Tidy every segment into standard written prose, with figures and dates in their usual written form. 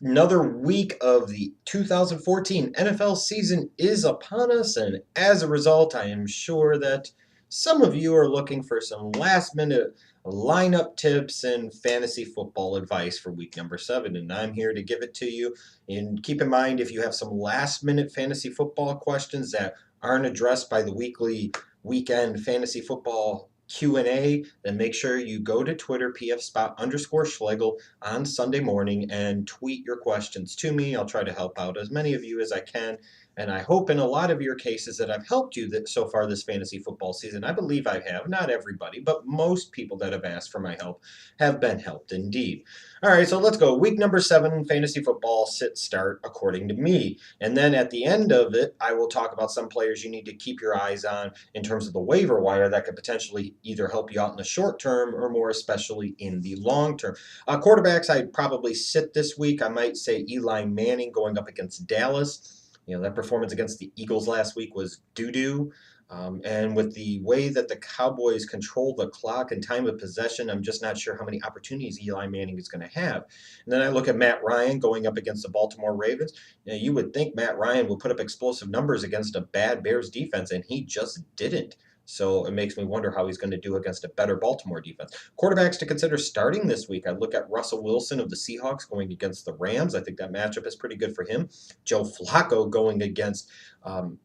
Another week of the 2014 NFL season is upon us, and as a result, I am sure that some of you are looking for some last minute lineup tips and fantasy football advice for week number 7, and I'm here to give it to you. And keep in mind, if you have some last minute fantasy football questions that aren't addressed by the weekly weekend fantasy football Q&A, then make sure you go to Twitter, pfspot_Schlegel on Sunday morning and tweet your questions to me. I'll try to help out as many of you as I can. And I hope in a lot of your cases that I've helped you so far this fantasy football season. I believe I have. Not everybody, but most people that have asked for my help have been helped indeed. All right, so let's go. Week number 7, fantasy football sit start according to me. And then at the end of it, I will talk about some players you need to keep your eyes on in terms of the waiver wire that could potentially either help you out in the short term or more especially in the long term. Quarterbacks, I'd probably sit this week. I might say Eli Manning going up against Dallas. That performance against the Eagles last week was doo-doo. And with the way that the Cowboys control the clock and time of possession, I'm just not sure how many opportunities Eli Manning is going to have. And then I look at Matt Ryan going up against the Baltimore Ravens. You would think Matt Ryan would put up explosive numbers against a bad Bears defense, and he just didn't. So it makes me wonder how he's going to do against a better Baltimore defense. Quarterbacks to consider starting this week. I look at Russell Wilson of the Seahawks going against the Rams. I think that matchup is pretty good for him. Joe Flacco going against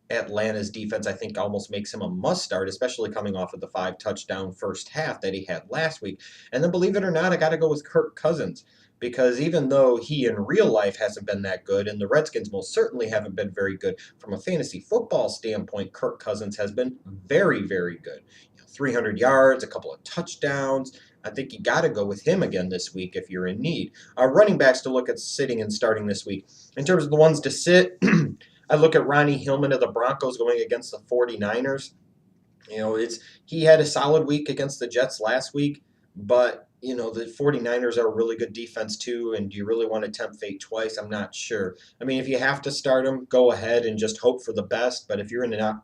Atlanta's defense, I think almost makes him a must start, especially coming off of the 5-touchdown first half that he had last week. And then believe it or not, I got to go with Kirk Cousins because even though he in real life hasn't been that good, and the Redskins most certainly haven't been very good from a fantasy football standpoint, Kirk Cousins has been very, very good. 300 yards, a couple of touchdowns. I think you got to go with him again this week if you're in need. Running backs to look at sitting and starting this week. In terms of the ones to sit, I look at Ronnie Hillman of the Broncos going against the 49ers. He had a solid week against the Jets last week, but the 49ers are a really good defense too, and do you really want to tempt fate twice? I'm not sure. I mean, if you have to start them, go ahead and just hope for the best, but if you're in a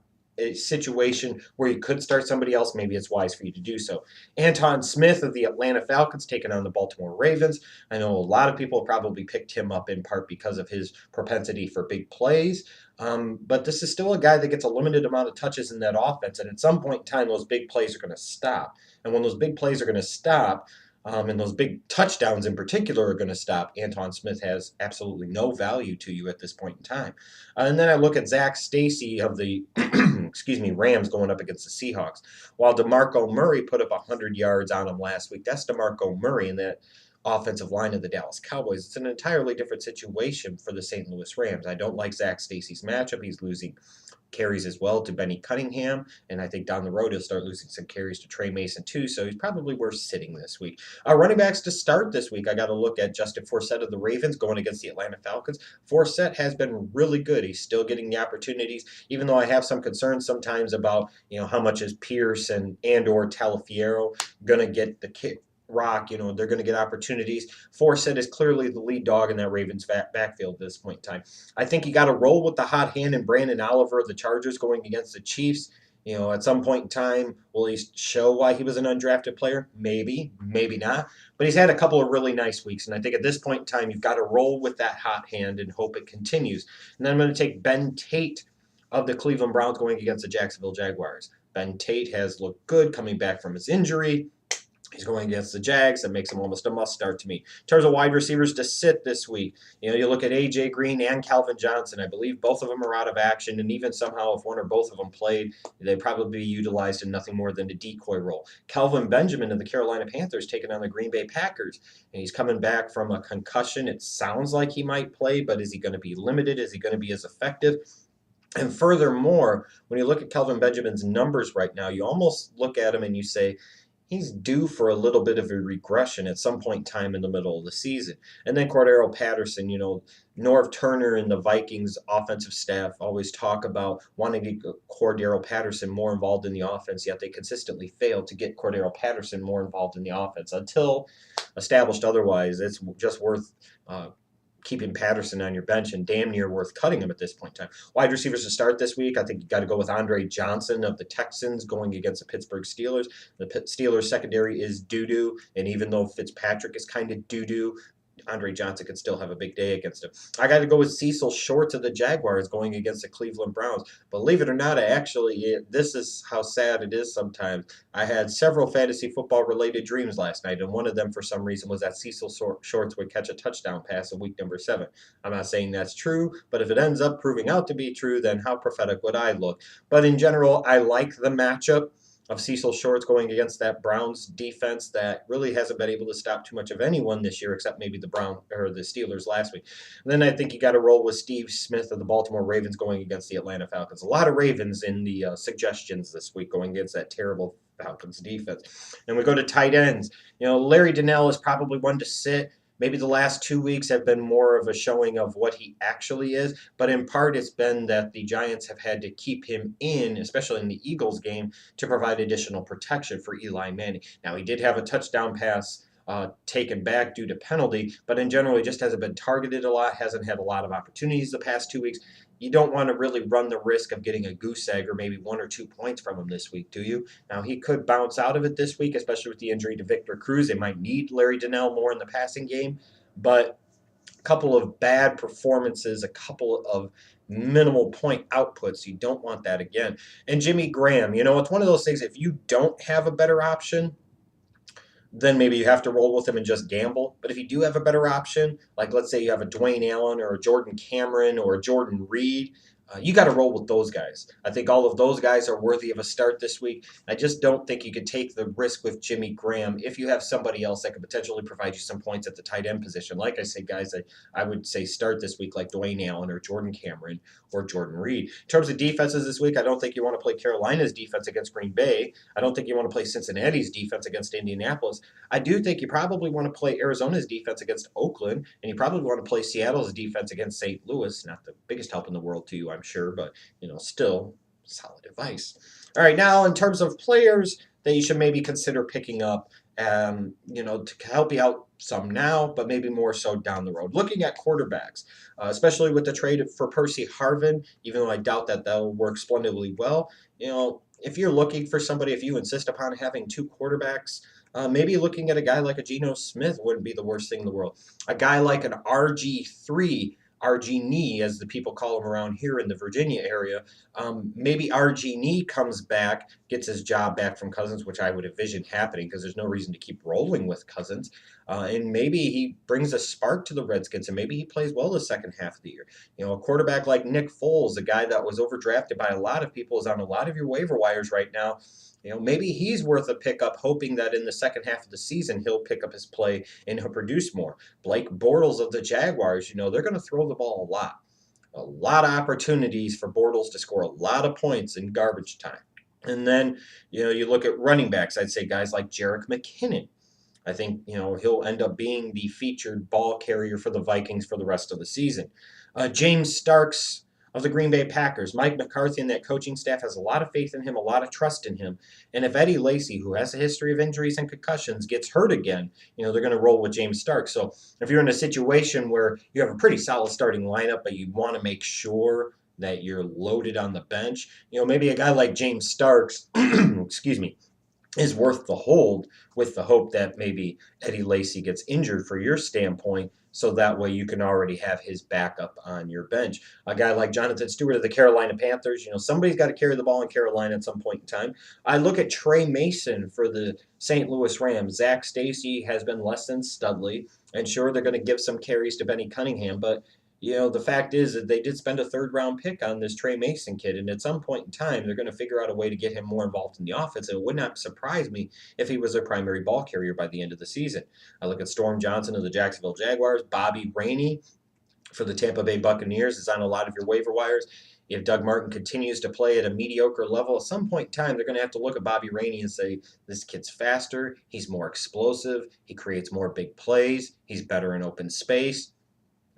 situation where you could start somebody else, maybe it's wise for you to do so. Anton Smith of the Atlanta Falcons taking on the Baltimore Ravens. I know a lot of people probably picked him up in part because of his propensity for big plays. But this is still a guy that gets a limited amount of touches in that offense. And at some point in time, those big plays are going to stop. And when those big plays are going to stop, and those big touchdowns in particular are going to stop, Anton Smith has absolutely no value to you at this point in time. And then I look at Zach Stacy of the Rams going up against the Seahawks. While DeMarco Murray put up 100 yards on him last week, that's DeMarco Murray, and that offensive line of the Dallas Cowboys. It's an entirely different situation for the St. Louis Rams. I don't like Zach Stacy's matchup. He's losing carries as well to Benny Cunningham, and I think down the road he'll start losing some carries to Trey Mason too, so he's probably worth sitting this week. Running backs to start this week, I got to look at Justin Forsett of the Ravens going against the Atlanta Falcons. Forsett has been really good. He's still getting the opportunities, even though I have some concerns sometimes about how much is Pierce and or Talafiero going to get the kick rock, they're going to get opportunities. Forsett is clearly the lead dog in that Ravens backfield at this point in time. I think you got to roll with the hot hand and Brandon Oliver of the Chargers going against the Chiefs. At some point in time, will he show why he was an undrafted player? Maybe, maybe not. But he's had a couple of really nice weeks, and I think at this point in time, you've got to roll with that hot hand and hope it continues. And then I'm going to take Ben Tate of the Cleveland Browns going against the Jacksonville Jaguars. Ben Tate has looked good coming back from his injury. He's going against the Jags. That makes him almost a must start to me. In terms of wide receivers to sit this week, you look at A.J. Green and Calvin Johnson. I believe both of them are out of action, and even somehow if one or both of them played, they'd probably be utilized in nothing more than a decoy role. Calvin Benjamin of the Carolina Panthers taking on the Green Bay Packers, and he's coming back from a concussion. It sounds like he might play, but is he going to be limited? Is he going to be as effective? And furthermore, when you look at Calvin Benjamin's numbers right now, you almost look at him and you say, he's due for a little bit of a regression at some point in time in the middle of the season. And then Cordero Patterson, Norv Turner and the Vikings offensive staff always talk about wanting to get Cordero Patterson more involved in the offense, yet they consistently fail to get Cordero Patterson more involved in the offense until established otherwise. It's just worth keeping Patterson on your bench and damn near worth cutting him at this point in time. Wide receivers to start this week, I think you got to go with Andre Johnson of the Texans going against the Pittsburgh Steelers. The Steelers secondary is doo-doo, and even though Fitzpatrick is kind of doo-doo, Andre Johnson could still have a big day against him. I got to go with Cecil Shorts of the Jaguars going against the Cleveland Browns. Believe it or not, this is how sad it is sometimes. I had several fantasy football related dreams last night, and one of them, for some reason, was that Cecil Shorts would catch a touchdown pass in week number 7. I'm not saying that's true, but if it ends up proving out to be true, then how prophetic would I look? But in general, I like the matchup of Cecil Shorts going against that Browns defense that really hasn't been able to stop too much of anyone this year, except maybe the Steelers last week. And then I think you got to roll with Steve Smith of the Baltimore Ravens going against the Atlanta Falcons. A lot of Ravens in the suggestions this week going against that terrible Falcons defense. And we go to tight ends. Larry Donnell is probably one to sit. Maybe the last 2 weeks have been more of a showing of what he actually is, but in part it's been that the Giants have had to keep him in, especially in the Eagles game, to provide additional protection for Eli Manning. Now, he did have a touchdown pass taken back due to penalty, but in general, he just hasn't been targeted a lot, hasn't had a lot of opportunities the past 2 weeks. You don't want to really run the risk of getting a goose egg or maybe 1 or 2 points from him this week, do you? Now, he could bounce out of it this week, especially with the injury to Victor Cruz. They might need Larry Donnell more in the passing game, but a couple of bad performances, a couple of minimal point outputs. You don't want that again. And Jimmy Graham, it's one of those things, if you don't have a better option, then maybe you have to roll with him and just gamble. But if you do have a better option, like let's say you have a Dwayne Allen or a Jordan Cameron or a Jordan Reed, you got to roll with those guys. I think all of those guys are worthy of a start this week. I just don't think you could take the risk with Jimmy Graham if you have somebody else that could potentially provide you some points at the tight end position. Like I said, guys, I would say start this week like Dwayne Allen or Jordan Cameron or Jordan Reed. In terms of defenses this week, I don't think you want to play Carolina's defense against Green Bay. I don't think you want to play Cincinnati's defense against Indianapolis. I do think you probably want to play Arizona's defense against Oakland, and you probably want to play Seattle's defense against St. Louis. Not the biggest help in the world to you, I'm sure, but still solid advice. All right, now in terms of players that you should maybe consider picking up, to help you out some now, but maybe more so down the road. Looking at quarterbacks, especially with the trade for Percy Harvin, even though I doubt that that'll work splendidly well. If you're looking for somebody, if you insist upon having 2 quarterbacks, maybe looking at a guy like a Geno Smith wouldn't be the worst thing in the world. A guy like an RG3, RG Knee, as the people call him around here in the Virginia area. Maybe RG Knee comes back, gets his job back from Cousins, which I would envision happening because there's no reason to keep rolling with Cousins. And maybe he brings a spark to the Redskins, and maybe he plays well the second half of the year. A quarterback like Nick Foles, a guy that was overdrafted by a lot of people, is on a lot of your waiver wires right now. Maybe he's worth a pickup, hoping that in the second half of the season he'll pick up his play and he'll produce more. Blake Bortles of the Jaguars, they're going to throw the ball a lot. A lot of opportunities for Bortles to score a lot of points in garbage time. And then, you look at running backs, I'd say guys like Jerick McKinnon. I think, he'll end up being the featured ball carrier for the Vikings for the rest of the season. James Starks of the Green Bay Packers. Mike McCarthy and that coaching staff has a lot of faith in him, a lot of trust in him. And if Eddie Lacy, who has a history of injuries and concussions, gets hurt again, they're going to roll with James Starks. So if you're in a situation where you have a pretty solid starting lineup, but you want to make sure that you're loaded on the bench, maybe a guy like James Starks, excuse me, is worth the hold, with the hope that maybe Eddie Lacy gets injured for your standpoint, so that way you can already have his backup on your bench. A guy like Jonathan Stewart of the Carolina Panthers, somebody's got to carry the ball in Carolina at some point in time. I look at Trey Mason for the St. Louis Rams. Zach Stacy has been less than Studley, and sure, they're going to give some carries to Benny Cunningham, but the fact is that they did spend a third-round pick on this Trey Mason kid, and at some point in time, they're going to figure out a way to get him more involved in the offense, and it would not surprise me if he was their primary ball carrier by the end of the season. I look at Storm Johnson of the Jacksonville Jaguars. Bobby Rainey for the Tampa Bay Buccaneers is on a lot of your waiver wires. If Doug Martin continues to play at a mediocre level, at some point in time, they're going to have to look at Bobby Rainey and say, this kid's faster, he's more explosive, he creates more big plays, he's better in open space.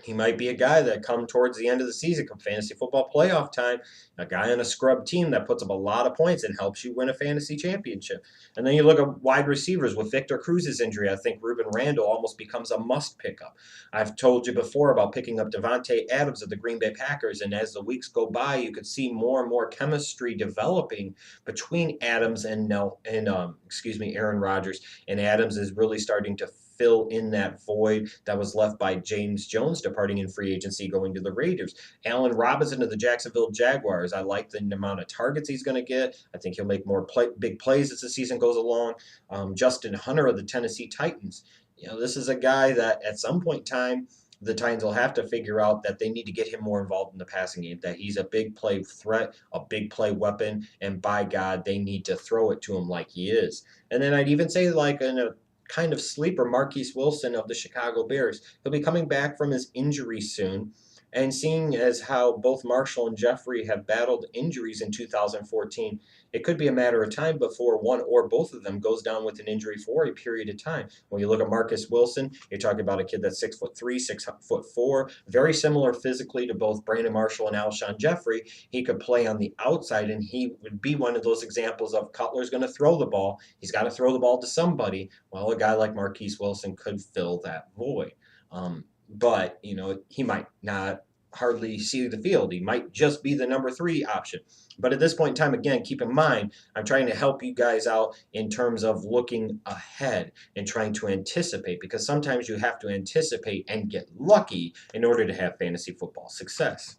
He might be a guy that come towards the end of the season, come fantasy football playoff time, a guy on a scrub team that puts up a lot of points and helps you win a fantasy championship. And then you look at wide receivers with Victor Cruz's injury. I think Ruben Randall almost becomes a must pickup. I've told you before about picking up Devontae Adams of the Green Bay Packers, and as the weeks go by, you could see more and more chemistry developing between Adams and Aaron Rodgers. And Adams is really starting to fill in that void that was left by James Jones departing in free agency going to the Raiders. Allen Robinson of the Jacksonville Jaguars. I like the amount of targets he's going to get. I think he'll make more big plays as the season goes along. Justin Hunter of the Tennessee Titans. This is a guy that at some point in time, the Titans will have to figure out that they need to get him more involved in the passing game, that he's a big play threat, a big play weapon, and by God, they need to throw it to him like he is. And then I'd even say, like in a kind of sleeper, Marquise Wilson of the Chicago Bears. He'll be coming back from his injury soon. And seeing as how both Marshall and Jeffrey have battled injuries in 2014, it could be a matter of time before one or both of them goes down with an injury for a period of time. When you look at Marcus Wilson, you're talking about a kid that's 6'3", 6'4", very similar physically to both Brandon Marshall and Alshon Jeffrey. He could play on the outside, and he would be one of those examples of Cutler's going to throw the ball. He's got to throw the ball to somebody. Well, a guy like Marquise Wilson could fill that void. But he might not hardly see the field. He might just be the number 3 option. But at this point in time, again, keep in mind, I'm trying to help you guys out in terms of looking ahead and trying to anticipate, because sometimes you have to anticipate and get lucky in order to have fantasy football success.